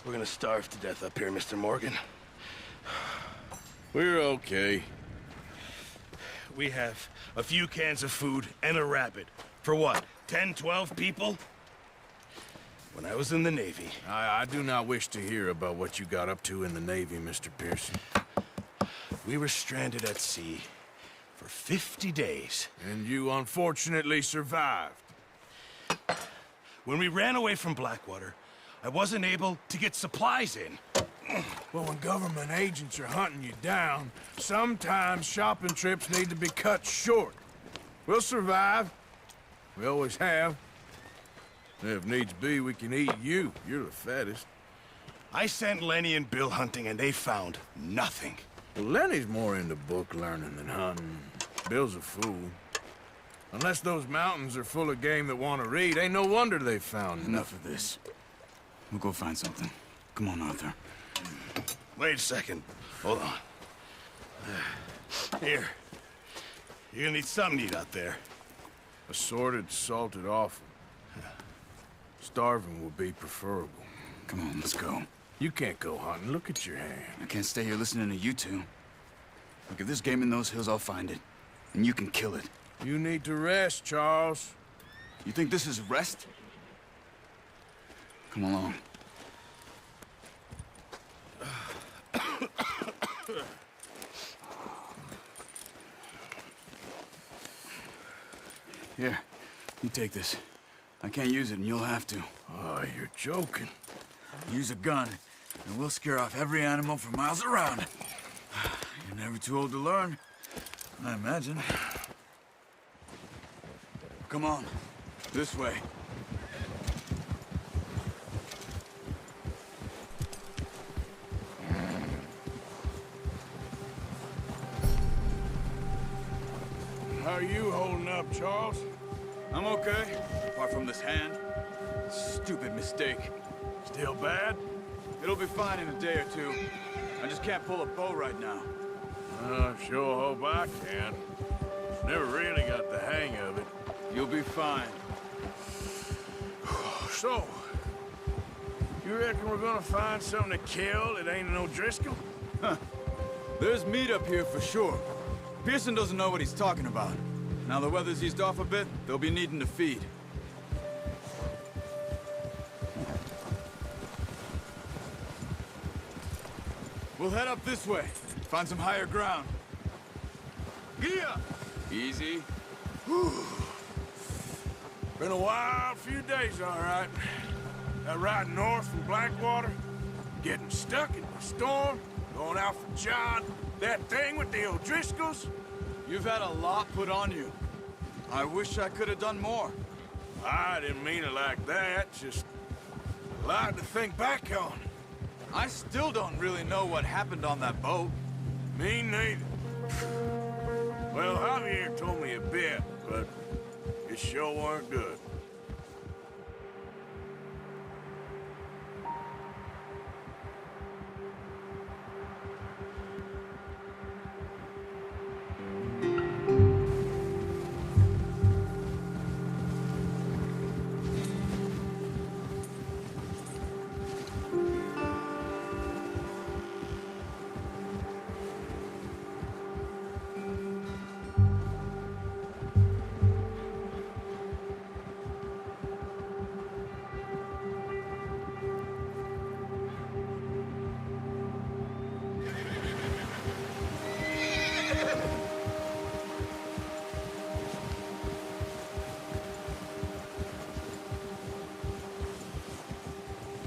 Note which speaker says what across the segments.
Speaker 1: We're gonna starve to death up here, Mr. Morgan.
Speaker 2: We're okay.
Speaker 1: We have a few cans of food and a rabbit. For what, 10, 12 people? When I was in the Navy...
Speaker 2: I do not wish to hear about what you got up to in the Navy, Mr. Pearson.
Speaker 1: We were stranded at sea for 50 days.
Speaker 2: And you unfortunately survived.
Speaker 1: When we ran away from Blackwater, I wasn't able to get supplies in.
Speaker 2: Well, when government agents are hunting you down, sometimes shopping trips need to be cut short. We'll survive. We always have. If needs be, we can eat you. You're the fattest.
Speaker 1: I sent Lenny and Bill hunting, and they found nothing.
Speaker 2: Well, Lenny's more into book learning than hunting. Bill's a fool. Unless those mountains are full of game that want to read, ain't no wonder they found
Speaker 3: Enough of this. We'll go find something. Come on, Arthur.
Speaker 1: Wait a second. Hold on. Here. You're gonna need something to eat out there.
Speaker 2: Assorted, salted offal. Starving would be preferable.
Speaker 3: Come on, let's go.
Speaker 2: You can't go hunting. Look at your hand.
Speaker 3: I can't stay here listening to you two. Look, if there's game in those hills, I'll find it. And you can kill it.
Speaker 2: You need to rest, Charles.
Speaker 3: You think this is rest? Come along. Here, you take this. I can't use it, and you'll have to.
Speaker 2: Oh, you're joking.
Speaker 3: Use a gun, and we'll scare off every animal for miles around. You're never too old to learn, I imagine. Come on, this way.
Speaker 2: How are you holding up, Charles?
Speaker 3: I'm okay, apart from this hand. Stupid mistake.
Speaker 2: Still bad?
Speaker 3: It'll be fine in a day or two. I just can't pull a bow right now.
Speaker 2: I sure hope I can. Never really got the hang of it.
Speaker 3: You'll be fine.
Speaker 2: So, you reckon we're gonna find something to kill that ain't no Driscoll?
Speaker 3: Huh. There's meat up here for sure. Pearson doesn't know what he's talking about. Now the weather's eased off a bit, they'll be needing to feed. We'll head up this way. Find some higher ground.
Speaker 2: Yeah!
Speaker 3: Easy.
Speaker 2: Been a wild few days, all right. That ride north from Blackwater, getting stuck in the storm, going out for John, that thing with the O'Driscolls.
Speaker 3: You've had a lot put on you. I wish I could have done more.
Speaker 2: I didn't mean it like that, just a lot to think back on.
Speaker 3: I still don't really know what happened on that boat.
Speaker 2: Me neither. Well, Javier told me a bit, but it sure weren't good.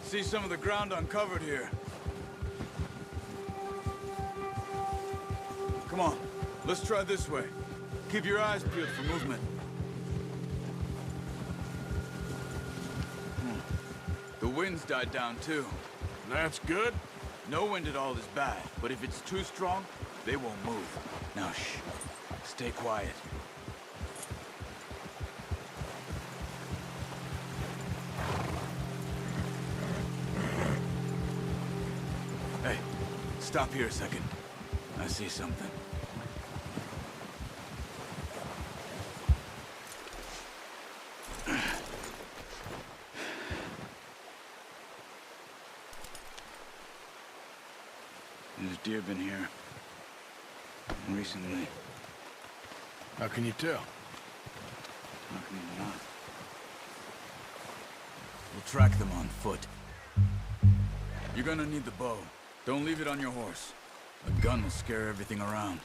Speaker 3: See some of the ground uncovered here. Come on, let's try this way. Keep your eyes peeled for movement. The wind's died down too.
Speaker 2: That's good.
Speaker 3: No wind at all is bad, but if it's too strong, they won't move. Now shh, stay quiet. Hey, stop here a second. I see something. There's deer been here. Recently.
Speaker 2: How can you tell?
Speaker 3: How can you not? We'll track them on foot. You're gonna need the bow. Don't leave it on your horse. A gun will scare everything around.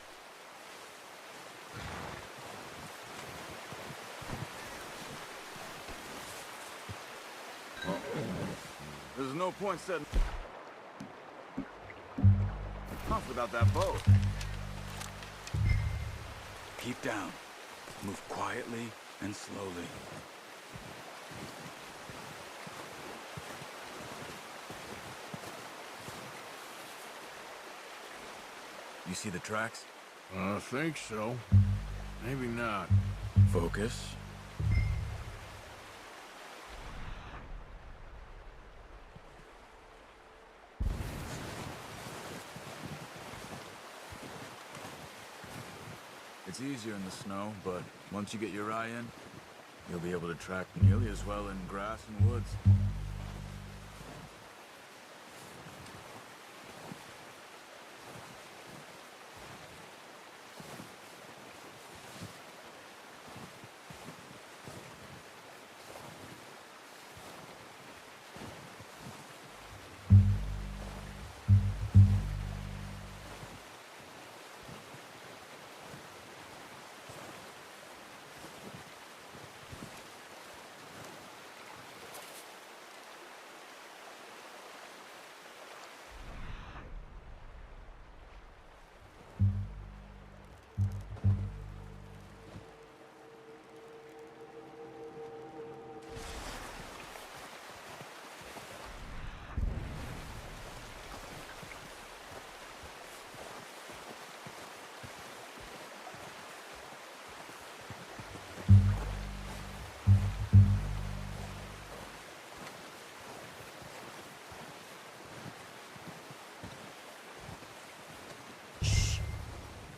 Speaker 3: There's no point setting off without that bow. Keep down. Move quietly and slowly. You see the tracks?
Speaker 2: I think so. Maybe not.
Speaker 3: Focus. It's easier in the snow, but once you get your eye in, you'll be able to track nearly as well in grass and woods.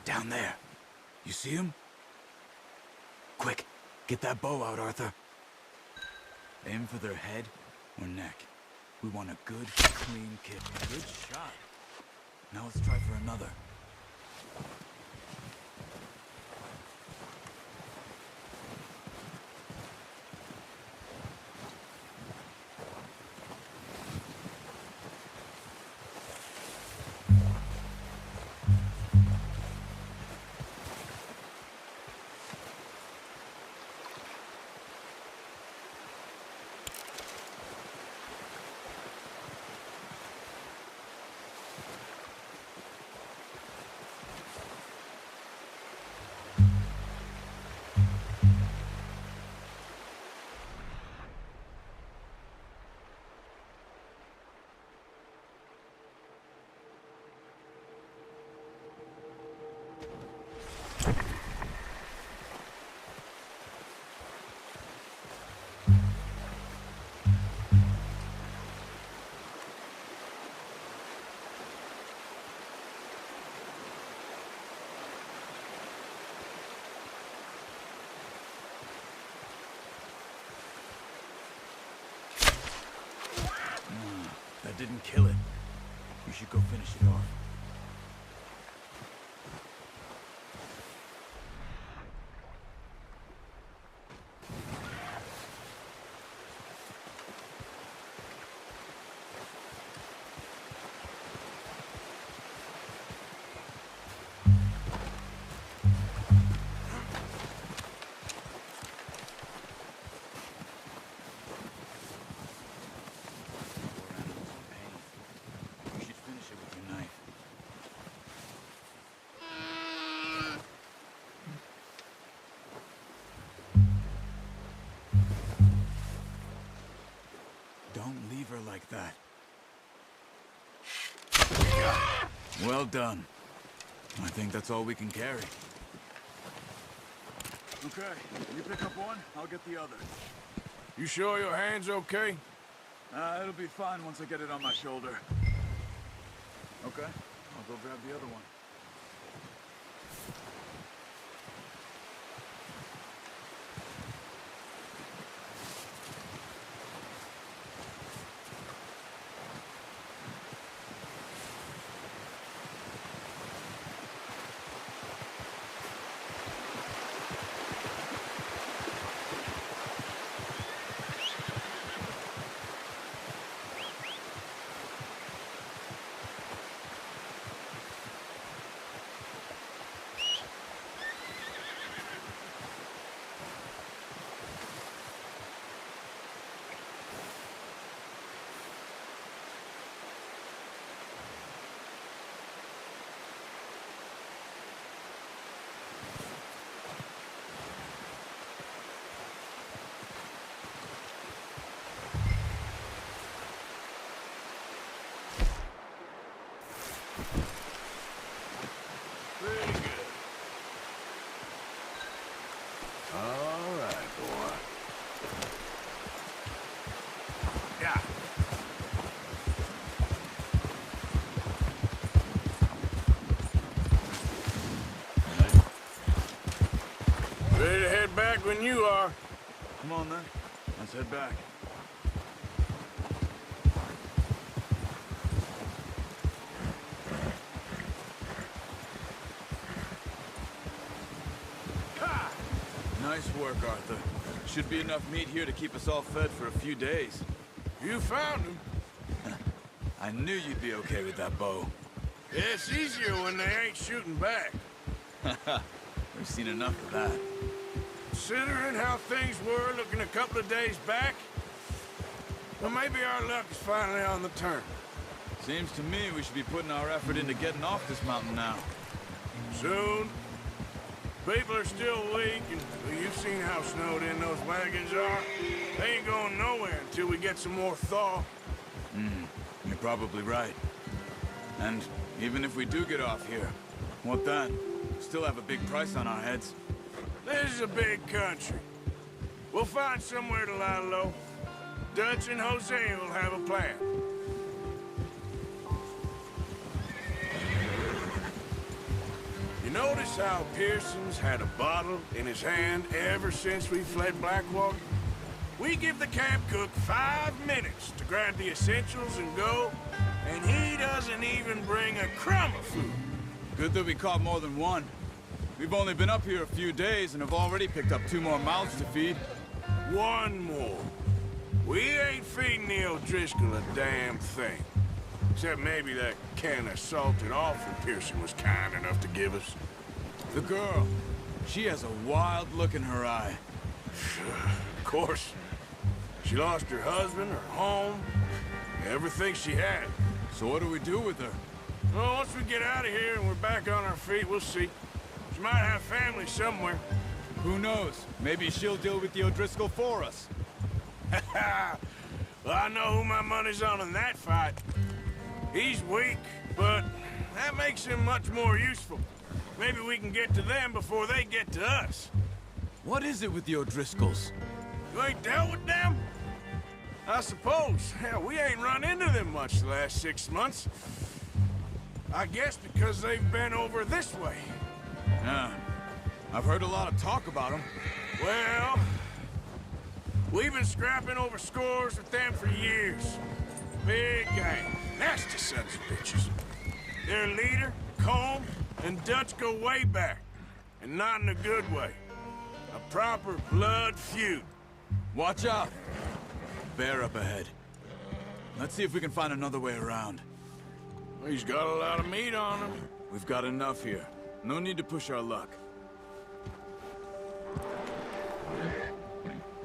Speaker 3: Down there. You see him? Quick, get that bow out, Arthur. Aim for their head or neck. We want a good, clean kill. Good shot. Now let's try for another. That didn't kill it. We should go finish it off. Don't leave her like that. Well done. I think that's all we can carry. Okay, you pick up one, I'll get the other.
Speaker 2: You sure your hand's okay?
Speaker 3: It'll be fine once I get it on my shoulder. Okay, I'll go grab the other one.
Speaker 2: when you are.
Speaker 3: Come on, then. Let's head back.
Speaker 2: Ha!
Speaker 3: Nice work, Arthur. Should be enough meat here to keep us all fed for a few days.
Speaker 2: You found him.
Speaker 3: I knew you'd be okay with that bow.
Speaker 2: Yeah, it's easier when they ain't shooting back.
Speaker 3: We've seen enough of that.
Speaker 2: Considering how things were looking a couple of days back, well, maybe our luck is finally on the turn.
Speaker 3: Seems to me we should be putting our effort into getting off this mountain now.
Speaker 2: Soon. People are still weak, and well, you've seen how snowed in those wagons are. They ain't going nowhere until we get some more thaw.
Speaker 3: You're probably right. And even if we do get off here, what then? Still have a big price on our heads.
Speaker 2: This is a big country. We'll find somewhere to lie low. Dutch and Jose will have a plan. You notice how Pearson's had a bottle in his hand ever since we fled Blackwater? We give the camp cook 5 minutes to grab the essentials and go, and he doesn't even bring a crumb of food.
Speaker 3: Good that we caught more than one. We've only been up here a few days and have already picked up 2 more mouths to feed.
Speaker 2: One more. We ain't feeding the O'Driscoll a damn thing. Except maybe that can of salted offal Pearson was kind enough to give us.
Speaker 3: The girl, she has a wild look in her eye.
Speaker 2: Of course. She lost her husband, her home, everything she had.
Speaker 3: So what do we do with her?
Speaker 2: Well, once we get out of here and we're back on our feet, we'll see. She might have family somewhere.
Speaker 3: Who knows? Maybe she'll deal with the O'Driscoll for us.
Speaker 2: Well, I know who my money's on in that fight. He's weak, but that makes him much more useful. Maybe we can get to them before they get to us.
Speaker 3: What is it with the O'Driscolls?
Speaker 2: You ain't dealt with them? I suppose. Hell, we ain't run into them much the last 6 months. I guess because they've been over this way.
Speaker 3: Yeah. I've heard a lot of talk about them.
Speaker 2: Well, we've been scrapping over scores with them for years. Big gang. Nasty sons of bitches. Their leader, Colm, and Dutch go way back. And not in a good way. A proper blood feud.
Speaker 3: Watch out! Bear up ahead. Let's see if we can find another way around.
Speaker 2: He's got a lot of meat on him.
Speaker 3: We've got enough here. No need to push our luck.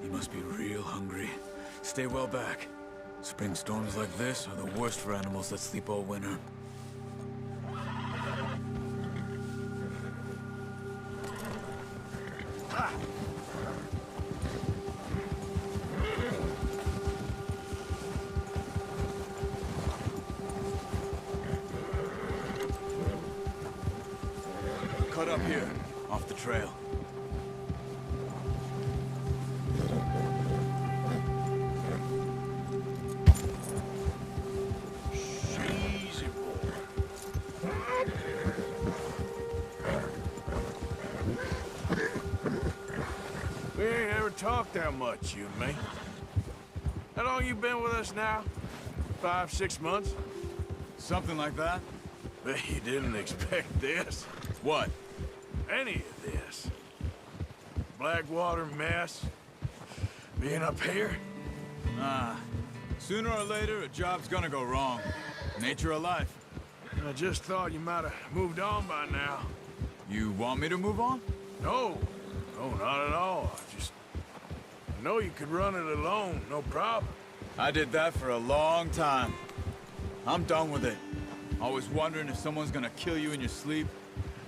Speaker 3: You must be real hungry. Stay well back. Spring storms like this are the worst for animals that sleep all winter.
Speaker 2: Ah.
Speaker 3: Cut up here, off the trail.
Speaker 2: Easy, boy. We ain't ever talked that much, you and me. How long you been with us now? 5, 6 months?
Speaker 3: Something like that?
Speaker 2: Bet you didn't expect this.
Speaker 3: What?
Speaker 2: Any of this. Blackwater mess. Being up here.
Speaker 3: Sooner or later, a job's gonna go wrong. Nature of life.
Speaker 2: I just thought you might have moved on by now.
Speaker 3: You want me to move on?
Speaker 2: No. No, not at all. I know you could run it alone, no problem.
Speaker 3: I did that for a long time. I'm done with it. Always wondering if someone's gonna kill you in your sleep.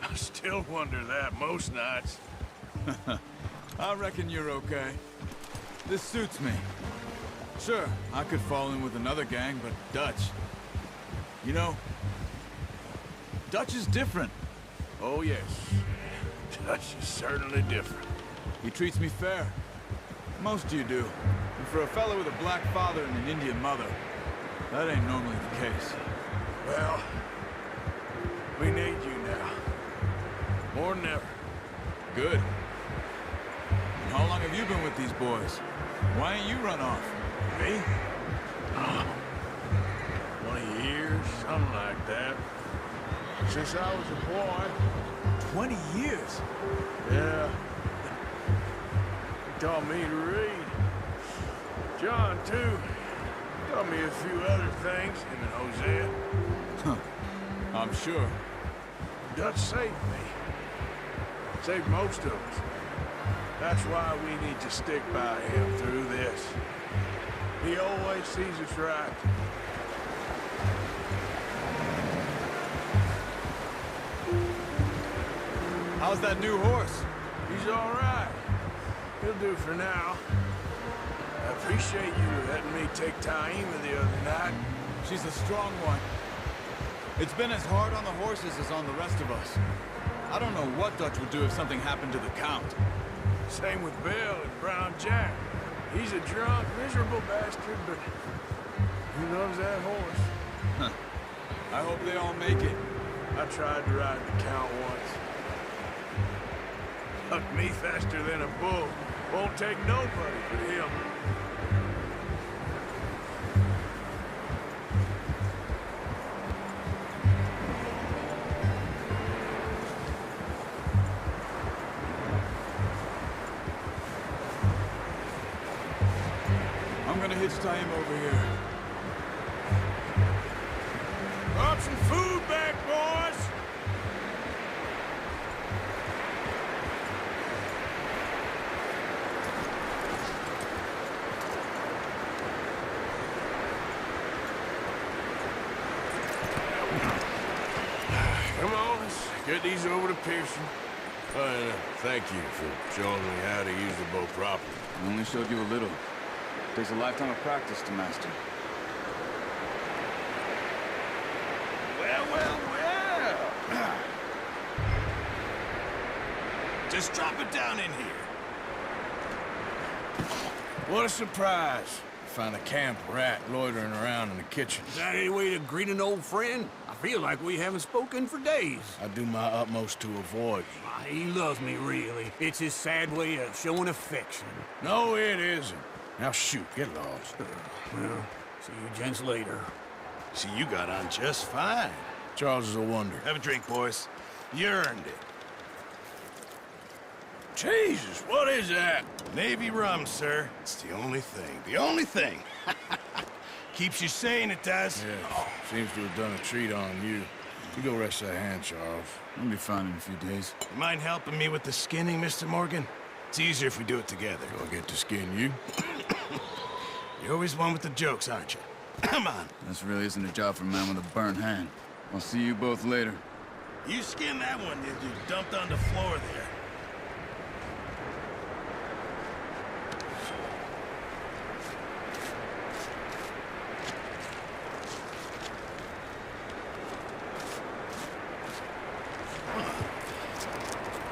Speaker 2: I still wonder that most nights.
Speaker 3: I reckon you're okay. This suits me. Sure, I could fall in with another gang, but Dutch... You know, Dutch is different.
Speaker 2: Oh, yes. Dutch is certainly different.
Speaker 3: He treats me fair. Most of you do. And for a fellow with a black father and an Indian mother, that ain't normally the case.
Speaker 2: Well, we need you now. More than ever.
Speaker 3: Good. How long have you been with these boys? Why ain't you run off?
Speaker 2: Me? 20 years, something like that. Since I was a boy.
Speaker 3: 20 years?
Speaker 2: Yeah. He taught me to read. John, too. Taught me a few other things, him and Hosea.
Speaker 3: Huh. I'm sure.
Speaker 2: Dutch saved me. Saved most of us. That's why we need to stick by him through this. He always sees us right.
Speaker 3: How's that new horse?
Speaker 2: He's all right. He'll do for now. I appreciate you letting me take Taima the other night.
Speaker 3: She's a strong one. It's been as hard on the horses as on the rest of us. I don't know what Dutch would do if something happened to the Count.
Speaker 2: Same with Bill and Brown Jack. He's a drunk, miserable bastard, but he loves that horse.
Speaker 3: Huh. I hope they all make it.
Speaker 2: I tried to ride the Count once. Hucked me faster than a bull. Won't take nobody but him.
Speaker 3: I'm gonna hitch him over here.
Speaker 2: Brought some food back, boys! Come on, let's get these over to Pearson. And thank you for showing me how to use the boat properly.
Speaker 3: I only showed you a little. Takes a lifetime of practice to master.
Speaker 1: Well, well, well. Just drop it down in here.
Speaker 2: What a surprise. Find a camp rat loitering around in the kitchen.
Speaker 4: Is that any way to greet an old friend? I feel like we haven't spoken for days.
Speaker 2: I do my utmost to avoid you.
Speaker 4: Ah, he loves me, really. It's his sad way of showing affection.
Speaker 2: No, it isn't. Now shoot, get lost.
Speaker 4: Well, see you gents later.
Speaker 1: See, you got on just fine.
Speaker 2: Charles is a wonder.
Speaker 1: Have a drink, boys. You earned it.
Speaker 2: Jesus, what is that?
Speaker 1: Navy rum, sir. It's the only thing. The only thing. Keeps you sane, it does.
Speaker 2: Yeah, seems to have done a treat on you. You go rest that hand, Charles.
Speaker 3: I'll be fine in a few days.
Speaker 1: You mind helping me with the skinning, Mr. Morgan? It's easier if we do it together.
Speaker 2: Do I get to skin you?
Speaker 1: You're always one with the jokes, aren't you? Come on.
Speaker 3: This really isn't a job for a man with a burnt hand. I'll see you both later.
Speaker 1: You skinned that one, did you? Dumped on the floor there.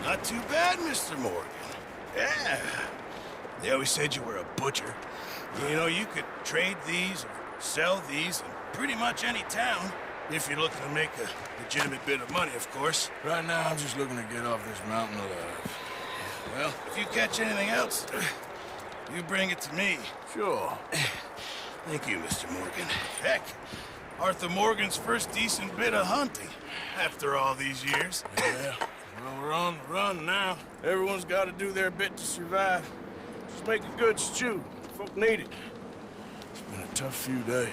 Speaker 1: Not too bad, Mr. Morgan. Yeah. They always said you were a butcher. You know, you could trade these or sell these in pretty much any town. If you're looking to make a legitimate bit of money, of course.
Speaker 2: Right now, I'm just looking to get off this mountain alive.
Speaker 1: Well, if you catch anything else, you bring it to me.
Speaker 2: Sure.
Speaker 1: Thank you, Mr. Morgan. Heck, Arthur Morgan's first decent bit of hunting after all these years.
Speaker 2: Yeah. Well, we're on the run now. Everyone's got to do their bit to survive. Just make a good stew. Folk need it. It's been a tough few days.